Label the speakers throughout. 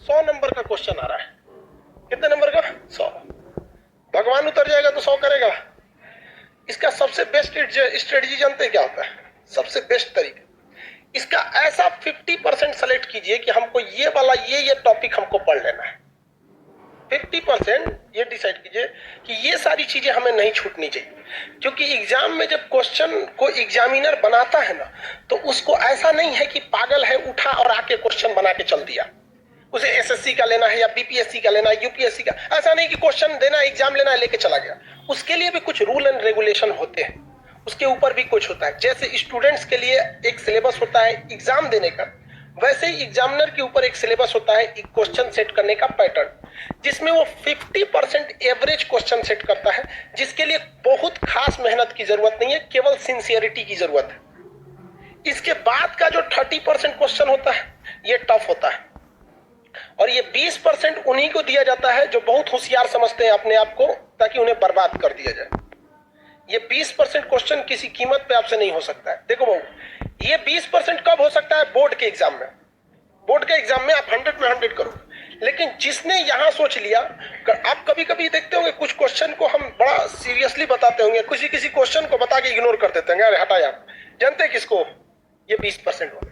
Speaker 1: 100 number का question आ रहा है। कितने नंबर का? 100। भगवान उतर जाएगा तो 100 करेगा। इसका सबसे बेस्ट स्ट्रेटजी जानते हैं क्या होता है? सबसे बेस्ट तरीका, इसका ऐसा 50% सेलेक्ट कीजिए कि हमको ये वाला ये टॉपिक हमको पढ़ लेना है। 50% ये डिसाइड कीजिए कि ये सारी चीजें हमें नहीं छूटनी चाहिए, क्योंकि एग्जाम में जब क्वेश्चन को एग्जामिनर बनाता है ना, तो उसको ऐसा नहीं है कि पागल है उठा और आके क्वेश्चन बना के चल दिया। उसे एसएससी का लेना है या बीपीएससी का लेना है, यूपीएससी का, ऐसा नहीं कि क्वेश्चन देना एग्जाम लेना है लेके चला गया। उसके लिए भी कुछ रूल एंड रेगुलेशन होते हैं, उसके ऊपर भी कुछ होता है। जैसे स्टूडेंट्स के लिए एक सिलेबस होता है एग्जाम देने का, वैसे ही एग्जामिनर के ऊपर एक सिलेबस होता है क्वेश्चन सेट करने का पैटर्न, जिसमें वो 50% एवरेज क्वेश्चन सेट करता है, जिसके लिए बहुत खास मेहनत की जरूरत नहीं है, केवल सिंसियरिटी की जरूरत है। इसके बाद का जो 30% क्वेश्चन होता है ये टफ होता है, और ये 20% उन्हीं को दिया जाता है जो बहुत होशियार समझते हैं अपने आप को, ताकि उन्हें बर्बाद कर दिया जाए। ये 20% क्वेश्चन किसी कीमत पे आपसे नहीं हो सकता है। देखो बहू, ये 20% कब हो सकता है? बोर्ड के एग्जाम में। बोर्ड के एग्जाम में आप 100 में 100 करो, लेकिन जिसने यहां सोच लिया, आप कभी कभी देखते होंगे कुछ क्वेश्चन को हम बड़ा सीरियसली बताते होंगे, किसी क्वेश्चन को बता के इग्नोर कर देते हैं, अरे हटा यार। जानते हैं किसको? ये 20% हो।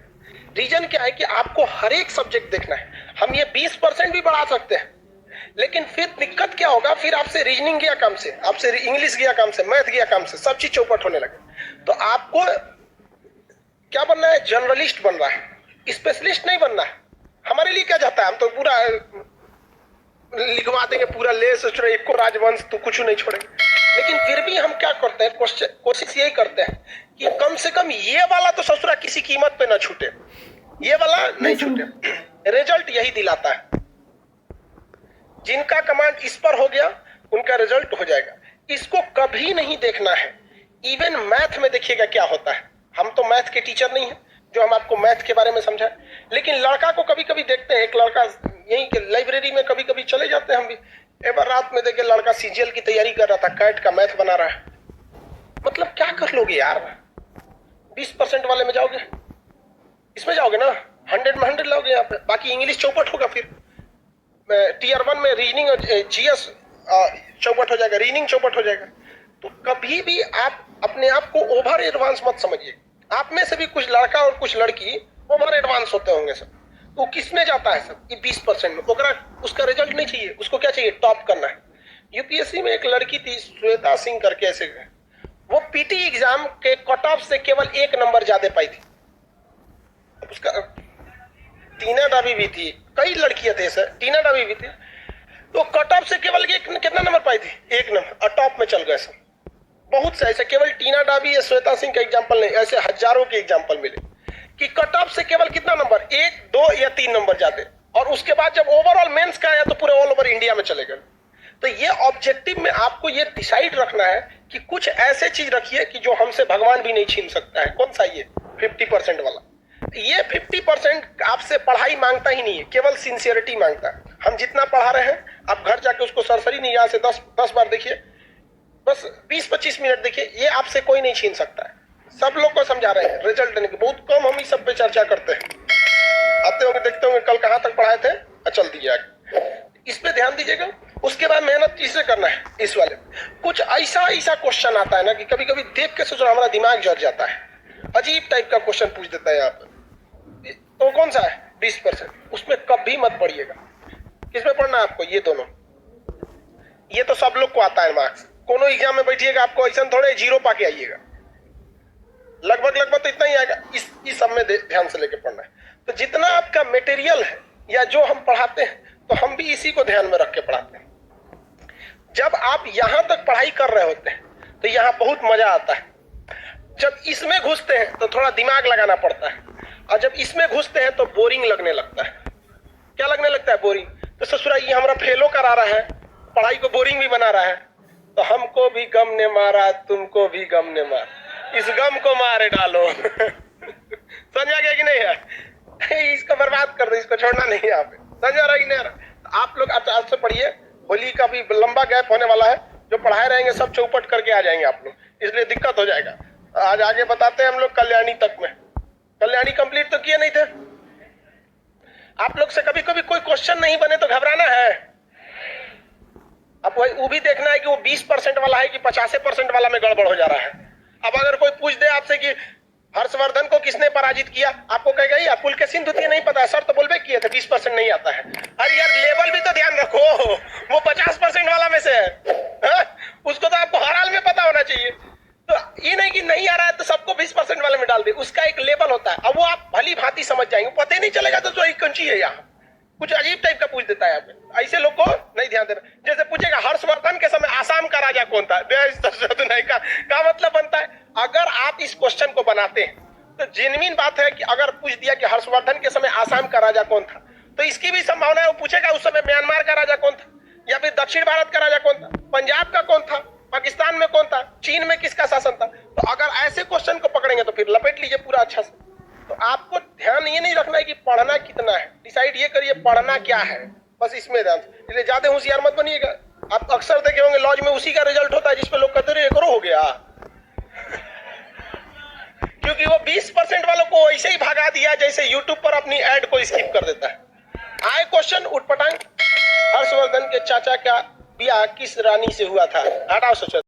Speaker 1: रीजन क्या है कि आपको हर एक सब्जेक्ट देखना है। हम ये 20% भी बढ़ा सकते हैं, लेकिन फिर दिक्कत क्या होगा? फिर आपसे रीजनिंग गया काम से, आपसे इंग्लिश गया काम से, मैथ गया काम से, सब चीज चौपट होने लगे। तो आपको क्या बनना है? जर्नलिस्ट बन रहा है, स्पेशलिस्ट नहीं बनना है। हमारे लिए क्या जाता है? हम तो पूरा लिखवा देंगे, पूरा ले सोच रहे एक को राजवंश तो कुछ नहीं छोड़ेंगे। लेकिन फिर भी हम क्या करते हैं? कोशिश यही करते हैं कि कम से कम ये वाला तो ससुरा किसी कीमत पे ना छूटे, ये वाला नहीं छूटे। रिजल्ट यही दिलाता है। जिनका कमांड इस पर हो गया उनका रिजल्ट हो जाएगा। इसको कभी नहीं देखना है। इवन मैथ में देखिएगा क्या होता है। हम तो मैथ के टीचर नहीं है जो हम आपको मैथ के बारे में समझाएं, लेकिन लड़का को कभी कभी देखते हैं। एक लड़का यही के लाइब्रेरी में कभी कभी चले जाते हैं हम भी। एक बार रात में देखे लड़का सीजीएल की तैयारी कर रहा था, कैट का मैथ बना रहा है। मतलब क्या कर लोगे यार? 20% वाले में जाओगे, इसमें जाओगे ना, 100 में 100 लाओगे यहाँ पे। बाकी इंग्लिश चौपट होगा, फिर टीयर 1 में रीजनिंग और जीएस चौपट हो जाएगा, रीजनिंग चौपट हो जाएगा। तो कभी भी आप अपने आप को ओवर एडवांस मत समझिए। आप में से भी कुछ लड़का और कुछ लड़की ओवर एडवांस होते होंगे सब। तो किस में जाता है सब? ये 20% में। उसका रिजल्ट नहीं चाहिए, उसको क्या चाहिए? टॉप करना है। यूपीएससी में एक लड़की थी श्वेता सिंह करके, ऐसे वो पीटी एग्जाम के कट ऑफ से केवल 1 नंबर ज्यादा पाई थी। उसका टीना डाबी भी थी, कई लड़कियां थे सर, टीना डाबी भी थी। तो कट ऑफ से केवल कितना नंबर पाई थी? 1 नंबर, और टॉप में चल गए सब। बहुत से ऐसे, केवल टीना डाबी या श्वेता सिंह का एग्जाम्पल नहीं, ऐसे हजारों के एग्जाम्पल मिले कि कट ऑफ से केवल कितना नंबर? 1, 2 या 3 नंबर जाते, और उसके बाद जब ओवरऑल मेंस का आया तो पूरे ऑल ओवर इंडिया में चले गए। तो ये ऑब्जेक्टिव में आपको ये डिसाइड रखना है कि कुछ ऐसे चीज रखिए कि जो हमसे भगवान भी नहीं छीन सकता है। कौन सा? ये 50% वाला। ये 50% आपसे पढ़ाई मांगता ही नहीं है, केवल सिंसियरिटी मांगता है। हम जितना पढ़ा रहे हैं, आप घर जाके उसको सरसरी नहीं, यहाँ से 10 बार देखिए, बस 20-25 मिनट देखिए, ये आपसे कोई नहीं छीन सकता है। सब लोग को समझा रहे हैं, रिजल्ट देने के बहुत कम हम इस सब पे चर्चा करते हैं। आते होंगे, देखते होंगे कल कहां तक पढ़ाए थे, चल दीजिए आगे। इस पे ध्यान दीजिएगा। उसके बाद मेहनत किससे करना है? इस वाले कुछ ऐसा क्वेश्चन आता है ना कि कभी कभी देख के सोच रहा हमारा दिमाग जल जाता है। अजीब टाइप का क्वेश्चन पूछ देता है यहाँ पे। तो कौन सा है? 20%। उसमें कभी मत पढ़िएगा। किसमें पढ़ना है आपको? ये दोनों। ये तो सब लोग को आता है मार्क्स। कोनो एग्जाम में बैठिएगा, आपको ऐसा थोड़े 0 पाके आइएगा, लगभग तो इतना ही आएगा। इस सब में ध्यान से लेके पढ़ना है। तो जितना आपका मटेरियल है या जो हम पढ़ाते हैं, तो हम भी इसी को ध्यान में रख के पढ़ाते हैं। जब आप यहां तक पढ़ाई कर रहे होते हैं तो यहाँ बहुत मजा आता है। जब इसमें घुसते हैं तो थोड़ा दिमाग लगाना पड़ता है, और जब इसमें घुसते हैं तो बोरिंग लगने लगता है। क्या लगने लगता है? बोरिंग। तो ससुरा ये हमारा फेलो करा रहा है, पढ़ाई को बोरिंग भी बना रहा है। तो हमको भी गम ने मारा, तुमको भी गम ने मारा, इस गम को मारे डालो। समझ आ गया कि नहीं है? इसको बर्बाद कर दो, इसको छोड़ना नहीं है। यहाँ पे समझ आ रहा कि नहीं आ रहा? आप लोग आज से पढ़िए, होली का भी लंबा गैप होने वाला है। जो पढ़ाए रहेंगे सब चौपट करके आ जाएंगे आप लोग, इसलिए दिक्कत हो जाएगा। आज आगे बताते हैं हम लोग कल्याणी तक में। कल्याणी कंप्लीट तो किए नहीं थे। आप लोग से कभी कभी कोई क्वेश्चन नहीं बने तो घबराना है? अब वो भी देखना है कि वो 20% वाला है कि 85% वाला में गड़बड़ हो जा रहा है। अब अगर कोई पूछ दे आपसे कि हर्षवर्धन को किसने पराजित किया, आपको कहेगा ये पुलकेशिन द्वितीय नहीं पता है सर, तो बोलबे किए थे 20% नहीं आता है। अरे यार लेवल भी तो ध्यान रखो, वो 50% वाला में से है, उसको तो आपको हर हाल में पता होना चाहिए। तो ये नहीं कि नहीं आ रहा है तो सबको 20% वाले में डाल दे, उसका एक लेवल होता है। अब वो आप भली भांति समझ जाएंगे, पता ही नहीं चलेगा तो जो कंची है यहाँ, कुछ अजीब टाइप का पूछ देता है। ऐसे लोग को नहीं ध्यान देना। जैसे पूछेगा हर्षवर्धन के समय आसाम का राजा कौन था, नहीं का मतलब बनता है। अगर आप इस क्वेश्चन को बनाते हैं तो जेन्युइन बात है कि अगर पूछ दिया कि हर्षवर्धन के समय आसाम का राजा कौन था, तो इसकी भी संभावना है वो पूछेगा उस समय म्यांमार का राजा कौन था, या फिर दक्षिण भारत का राजा कौन था, पंजाब का कौन था, पाकिस्तान में कौन था, चीन में किसका शासन था। तो अगर ऐसे क्वेश्चन को पकड़ेंगे तो फिर लपेट लीजिए पूरा अच्छा से। तो आपको ध्यान ये नहीं रखना है कि पढ़ना कितना है, डिसाइड ये करिए पढ़ना क्या है, बस इसमें ध्यान। इसलिए ज्यादा होशियार मत बनिएगा। आप अक्सर देखे होंगे लॉज में उसी का रिजल्ट होता है जिसपे लोग कहते रहे करो हो गया, क्योंकि वो 20% वालों को ऐसे ही भगा दिया जैसे यूट्यूब पर अपनी एड को स्किप कर देता है। आए क्वेश्चन उठपटांग, हर्षवर्धन के चाचा का ब्याह किस रानी से हुआ था? हटाओ सोचो।